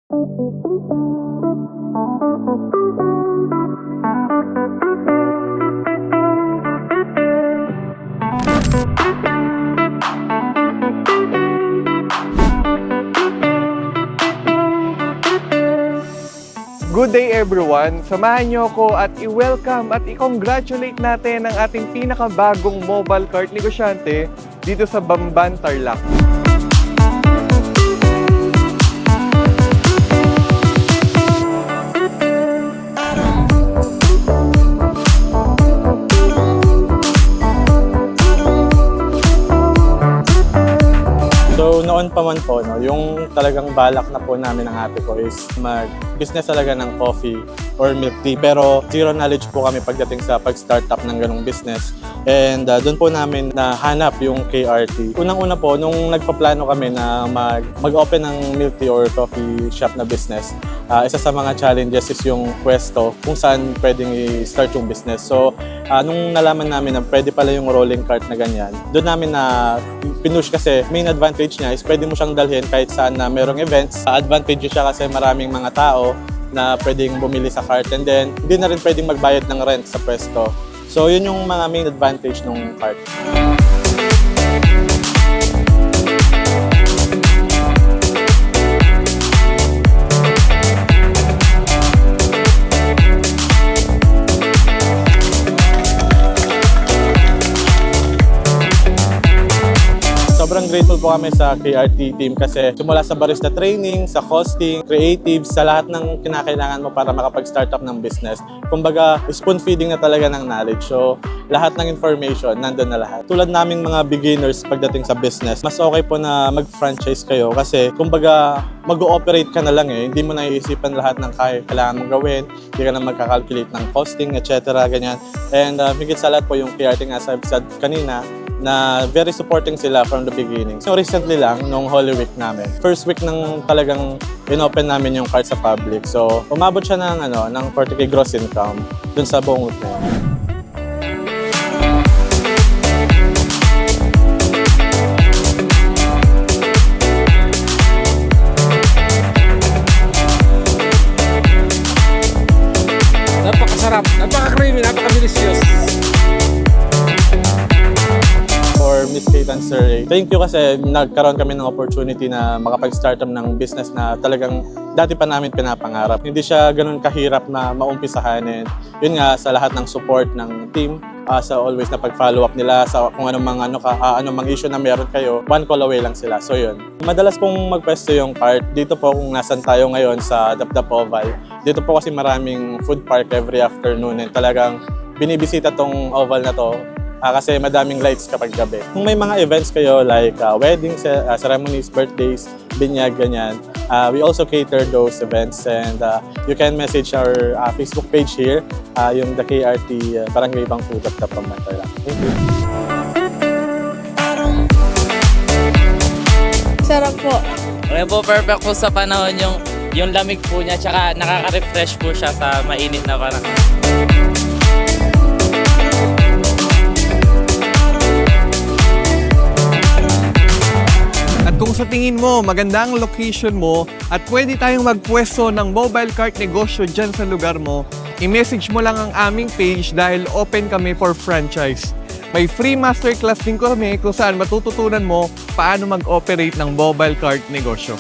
Good day everyone! Samahan niyo ako at i-welcome at i-congratulate natin ang ating pinakabagong mobile cart negosyante dito sa Bamban, Tarlac. So noon pa man po, yung talagang balak na po namin ng ate ko is mag-business talaga ng coffee or milk tea. Pero zero knowledge po kami pagdating sa pag-startup ng ganong business. And doon po namin nahanap yung KRT. Unang-una po, nung nagpaplano kami na mag-open ng milk tea or coffee shop na business, isa sa mga challenges is yung pwesto kung saan pwedeng i-start yung business. So nung nalaman namin na pwede pala yung rolling cart na ganyan, doon namin na pinush kasi main advantage niya is pwede mo siyang dalhin kahit saan na merong events. Advantage siya kasi maraming mga tao na pwedeng bumili sa cart, and then hindi na rin pwedeng magbayad ng rent sa pwesto. So yun yung mga main advantage ng cart. Sobrang grateful po kami sa KRT team kasi simula sa barista training, sa costing, creatives, sa lahat ng kinakailangan mo para makapag-startup ng business. Kumbaga, spoon feeding na talaga ng knowledge. So, lahat ng information, nandun na lahat. Tulad naming mga beginners pagdating sa business, mas okay po na mag-franchise kayo kasi kumbaga, mag-ooperate ka na lang eh. Hindi mo na iisipan lahat ng kailangan mong gawin, hindi ka na magkakalculate ng costing, etc. Ganyan. And higit sa lahat po yung KRT nga sabi kanina, na very supporting sila from the beginning. So recently lang, nung Holy Week namin, first week nang talagang in-open namin yung cart sa public. So umabot siya ng 40K gross income dun sa buong week na yun. Napakasarap, napaka-creamy, napaka-delicious. Miss Kate and Sir Ray. Thank you kasi nagkaroon kami ng opportunity na makapag-startup ng business na talagang dati pa namin pinapangarap. Hindi siya ganun kahirap na maumpisahan, and yun nga sa lahat ng support ng team, sa always na pag-follow up nila sa kung anong issue na meron kayo, one call away lang sila. So yun. Madalas pong magpwesto yung cart. Dito po kung nasan tayo ngayon sa Dapdap Oval. Dito po kasi maraming food park every afternoon, and talagang binibisita tong oval na to. Kasi madaming lights kapag gabi. Kung may mga events kayo like weddings, ceremonies, birthdays, binyag, ganyan, we also cater those events, and you can message our Facebook page here, yung The KRT Barangay Bangko Dapdap Bamban. Thank you. Sarap po. Okay po, perfect po sa panahon yung lamig po niya, tsaka nakaka-refresh po siya sa mainit na panahon. Kung sa tingin mo, maganda ang location mo at pwede tayong magpwesto ng mobile cart negosyo dyan sa lugar mo, i-message mo lang ang aming page dahil open kami for franchise. May free masterclass din kami kung saan matututunan mo paano mag-operate ng mobile cart negosyo.